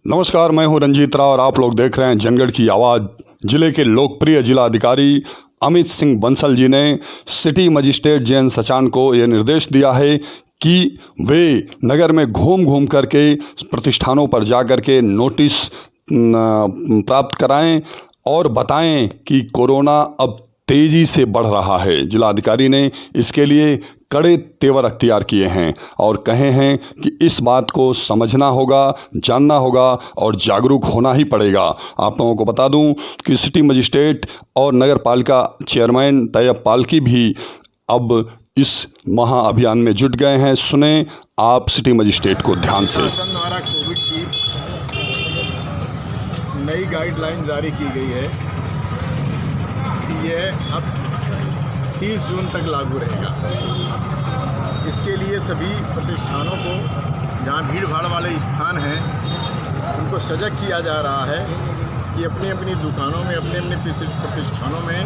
नमस्कार, मैं हूं रंजीत राव और आप लोग देख रहे हैं जनगढ़ की आवाज़। जिले के लोकप्रिय जिला अधिकारी अमित सिंह बंसल जी ने सिटी मजिस्ट्रेट जे.एन. सचान को यह निर्देश दिया है कि वे नगर में घूम घूम करके प्रतिष्ठानों पर जा कर के नोटिस प्राप्त कराएं और बताएं कि कोरोना अब तेज़ी से बढ़ रहा है। जिलाधिकारी ने इसके लिए कड़े तेवर अख्तियार किए हैं और कहे हैं कि इस बात को समझना होगा, जानना होगा और जागरूक होना ही पड़ेगा। आप लोगों को बता दूं कि सिटी मजिस्ट्रेट और नगर पालिका चेयरमैन तैयब पालकी भी अब इस महाअभियान में जुट गए हैं। सुने आप सिटी मजिस्ट्रेट को ध्यान से। प्रशासन द्वारा कोविड की नई गाइडलाइन जारी की गई है कि यह अब 30 जून तक लागू रहेगा। इसके लिए सभी प्रतिष्ठानों को, जहां भीड़ भाड़ वाले स्थान हैं, उनको सजग किया जा रहा है कि अपनी अपनी दुकानों में, अपने अपने प्रतिष्ठानों में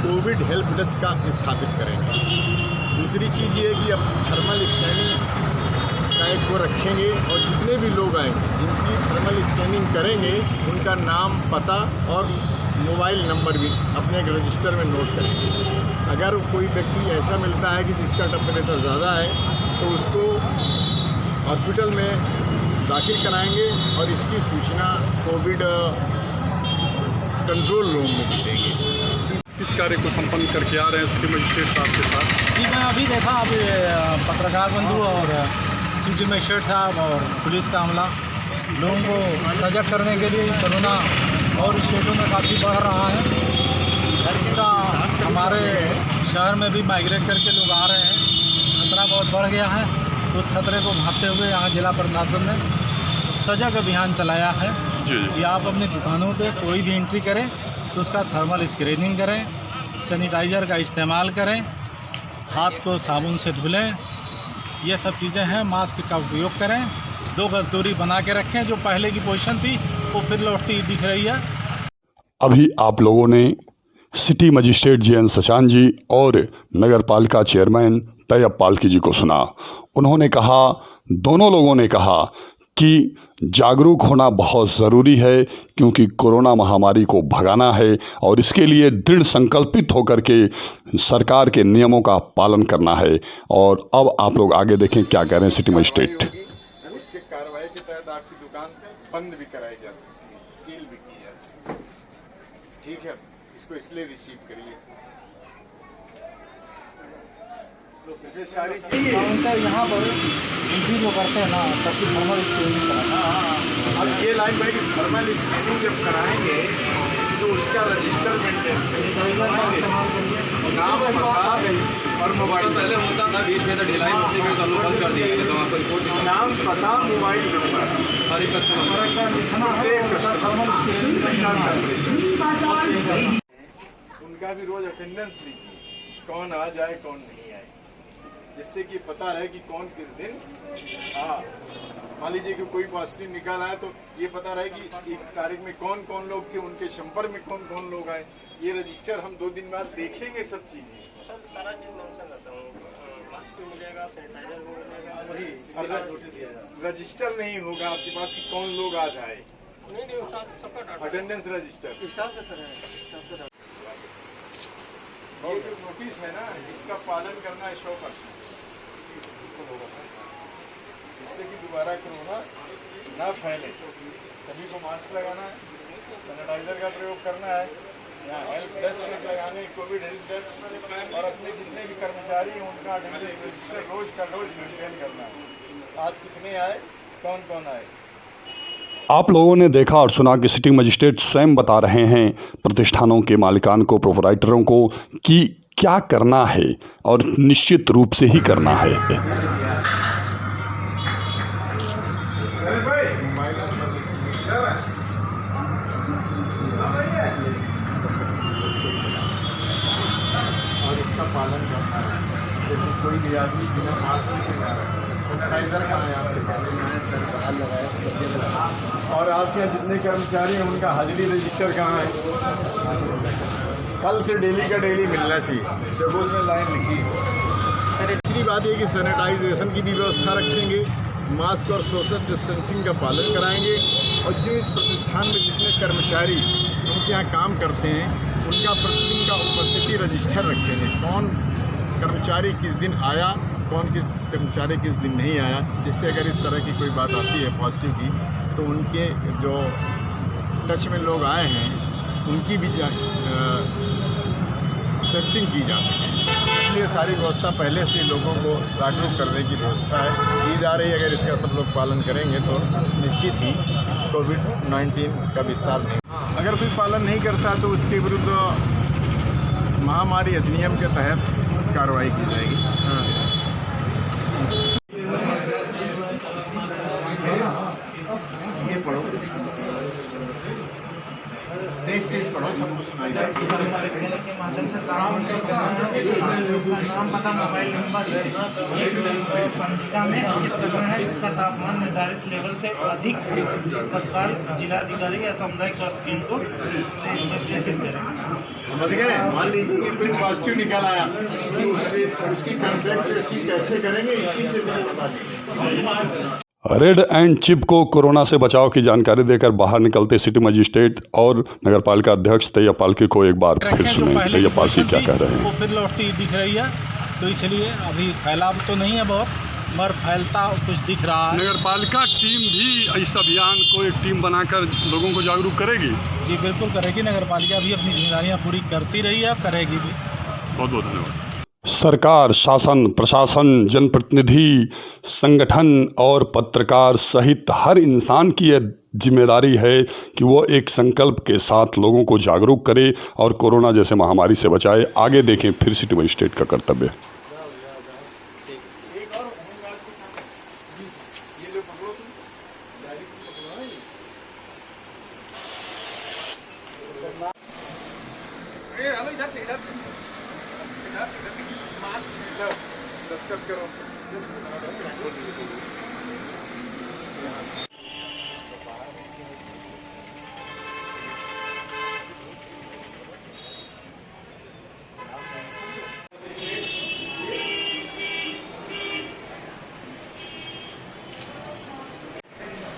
कोविड हेल्प डेस्क का स्थापित करेंगे। दूसरी चीज़ ये है कि अब थर्मल स्कैनिंग का एक वो रखेंगे और जितने भी लोग आएंगे जिनकी थर्मल स्कैनिंग करेंगे उनका नाम, पता और मोबाइल नंबर भी अपने एक रजिस्टर में नोट करेंगे। अगर कोई व्यक्ति ऐसा मिलता है कि जिसका टेम्परेचर ज़्यादा है तो उसको हॉस्पिटल में दाखिल कराएंगे और इसकी सूचना कोविड कंट्रोल रूम में भी देंगे। किस कार्य को संपन्न करके आ रहे हैं सिटी मजिस्ट्रेट साहब के साथ? जी, मैं अभी देखा, अभी पत्रकार बंधु और सिटी मजिस्ट्रेट साहब और पुलिस का अमला लोगों को सजग करने के लिए कोरोना और स्टेटों में काफ़ी बढ़ रहा है। इसका हमारे शहर में भी माइग्रेट करके लोग आ रहे हैं। खतरा बहुत बढ़ गया है। उस खतरे को भांपते हुए यहाँ जिला प्रशासन ने सजग अभियान चलाया है कि आप अपनी दुकानों पे कोई भी एंट्री करें तो उसका थर्मल स्क्रीनिंग करें, सैनिटाइज़र का इस्तेमाल करें, हाथ को साबुन से धुलें। ये सब चीज़ें हैं। मास्क का उपयोग करें, 2 गज दूरी बना के रखें। जो पहले की पोजीशन थी वो फिर लौटती दिख रही है। अभी आप लोगों ने सिटी मजिस्ट्रेट जे.एन. सचान जी और नगर पालिका चेयरमैन तैयब पालकी जी को सुना। उन्होंने कहा, दोनों लोगों ने कहा कि जागरूक होना बहुत ज़रूरी है क्योंकि कोरोना महामारी को भगाना है और इसके लिए दृढ़ संकल्पित होकर के सरकार के नियमों का पालन करना है। और अब आप लोग आगे देखें क्या कह रहे हैं सिटी मजिस्ट्रेट। उसके कार्रवाई के तहत आपकी दुकान बंद भी कराई जा सकती है, सील भी की जा सकती है। ठीक है, इसको इसलिए रिसीव करिए। काउंटर यहाँ पर एंट्री जो करते हैं ना, सबकी थर्मल स्क्रीनिंग कराना। अब ये लाइन भाई थर्मल स्कैनिंग जब कराएंगे तो उसका रजिस्टर मेंटेन नाम, पता और मोबाइल। पहले होता था 20 में तो ढिलाई होती है, तो बंद कर दिया गया। तो आपको रिपोर्ट नाम, पता, मोबाइल नंबर, हर एक कस्टमर उनका भी रोज अटेंडेंस लीजिए, कौन आ जाए कौन नहीं आए, जिससे कि पता रहे कि कौन किस दिन। मान लीजिए कि कोई पॉजिटिव निकाल आया तो ये पता रहे कि एक तारीख में कौन कौन लोग थे, उनके संपर्क में कौन कौन लोग आए। ये रजिस्टर हम 2 दिन बाद देखेंगे सब चीजें। सारा चीज मेंशन रहता हूँ, मास्क भी मिलेगा, सैनिटाइजर भी मिलेगा। रजिस्टर नहीं होगा आपके पास कि कौन लोग आ जाए। नहीं, सबका डाटा अटेंडेंस रजिस्टर स्टाफ से करें। ये जो नोटिस है ना, इसका पालन करना है 100%, जिससे कि दोबारा कोरोना ना फैले। सभी को मास्क लगाना है, सैनिटाइजर का प्रयोग करना है, यहाँ हेल्प डेस्क लगाने, कोविड हेल्प डेस्क, और अपने जितने भी कर्मचारी हैं उनका अटेंडेंस रजिस्टर रोज का रोज मेंटेन करना है। आज कितने आए, कौन कौन आए। आप लोगों ने देखा और सुना कि सिटी मजिस्ट्रेट स्वयं बता रहे हैं प्रतिष्ठानों के मालिकान को, प्रोपराइटरों को कि क्या करना है और निश्चित रूप से ही करना है। और इसका पालन करना है। जैसे कोई भी आदमी बिना मास्क के ना रहे। सैनिटाइजर कहाँ है आपके पास? और आपके यहाँ जितने कर्मचारी हैं उनका हाजिरी रजिस्टर कहाँ है? कल से डेली का डेली मिलना चाहिए, जब उसमें लाइन लिखी है। तीसरी बात ये कि सैनिटाइजेशन की भी व्यवस्था रखेंगे, मास्क और सोशल डिस्टेंसिंग का पालन कराएंगे। और जो इस प्रतिष्ठान में जितने कर्मचारी उनके यहाँ काम करते हैं उनका प्रतिदिन का उपस्थिति रजिस्टर रखेंगे। कौन कर्मचारी किस दिन आया, कौन किस कर्मचारी किस दिन नहीं आया, जिससे अगर इस तरह की कोई बात आती है पॉजिटिव की तो उनके जो टच में लोग आए हैं उनकी भी टेस्टिंग की जा सके। इसलिए सारी व्यवस्था पहले से लोगों को जागरूक करने की व्यवस्था की जा रही है। अगर इसका सब लोग पालन करेंगे तो निश्चित ही कोविड-19 का विस्तार नहीं। अगर कोई पालन नहीं करता तो उसके विरुद्ध महामारी अधिनियम के तहत कार्रवाई की जाएगी। ये पढ़ो, तेज पढ़ो, सबको सुनाई दे। स्कैनर के माध्यम से नाम पता मोबाइल नंबर पंजिका में अंकित करना है, जिसका तापमान निर्धारित लेवल से अधिक तत्काल जिलाधिकारी या सामुदायिक स्वास्थ्य केंद्र को निर्देशित करें। समझ गए? मान लीजिए कि कोई पॉजिटिव निकल आया, उसकी कॉन्टैक्ट ट्रेसिंग कैसे करेंगे, इसी से बता देंगे। रेड एंड चिप को कोरोना से बचाव की जानकारी देकर बाहर निकलते सिटी मजिस्ट्रेट और नगरपालिका अध्यक्ष तैयब पालकी को एक बार फिर सुने तैयब पालकी क्या कह रहे हैं। वो फिर लौटती दिख रही है, तो इसलिए अभी फैलाव तो नहीं है बहुत, मगर फैलता कुछ दिख रहा है। नगरपालिका टीम भी इस अभियान को एक टीम बनाकर लोगों को जागरूक करेगी। जी बिल्कुल करेगी, नगरपालिका भी अपनी जिम्मेदारियाँ पूरी करती रही है, करेगी भी। बहुत बहुत धन्यवाद। सरकार, शासन, प्रशासन, जनप्रतिनिधि, संगठन और पत्रकार सहित हर इंसान की यह जिम्मेदारी है कि वो एक संकल्प के साथ लोगों को जागरूक करे और कोरोना जैसे महामारी से बचाए। आगे देखें फिर सिटी मजिस्ट्रेट का कर्तव्य।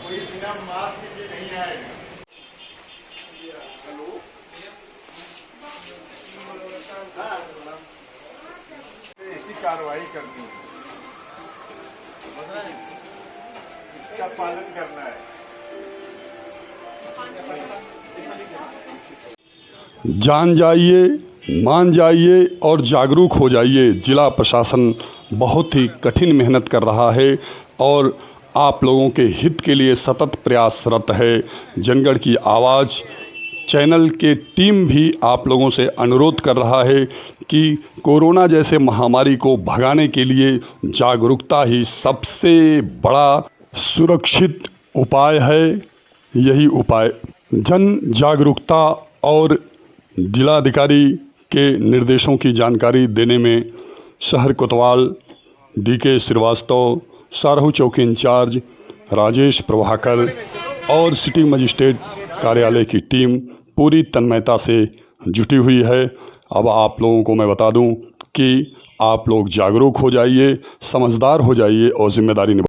कोई बिना मास्क के नहीं आएगा। ऐसी कार्रवाई करनी है, इसका पालन करना है। जान जाइए, मान जाइए और जागरूक हो जाइए। जिला प्रशासन बहुत ही कठिन मेहनत कर रहा है और आप लोगों के हित के लिए सतत प्रयासरत है। जनगढ़ की आवाज़ चैनल के टीम भी आप लोगों से अनुरोध कर रहा है कि कोरोना जैसे महामारी को भगाने के लिए जागरूकता ही सबसे बड़ा सुरक्षित उपाय है। यही उपाय जन जागरूकता और जिलाधिकारी के निर्देशों की जानकारी देने में शहर कोतवाल DK श्रीवास्तव, सारहू चौकी इंचार्ज राजेश प्रभाकर और सिटी मजिस्ट्रेट कार्यालय की टीम पूरी तन्मयता से जुटी हुई है। अब आप लोगों को मैं बता दूं कि आप लोग जागरूक हो जाइए, समझदार हो जाइए और जिम्मेदारी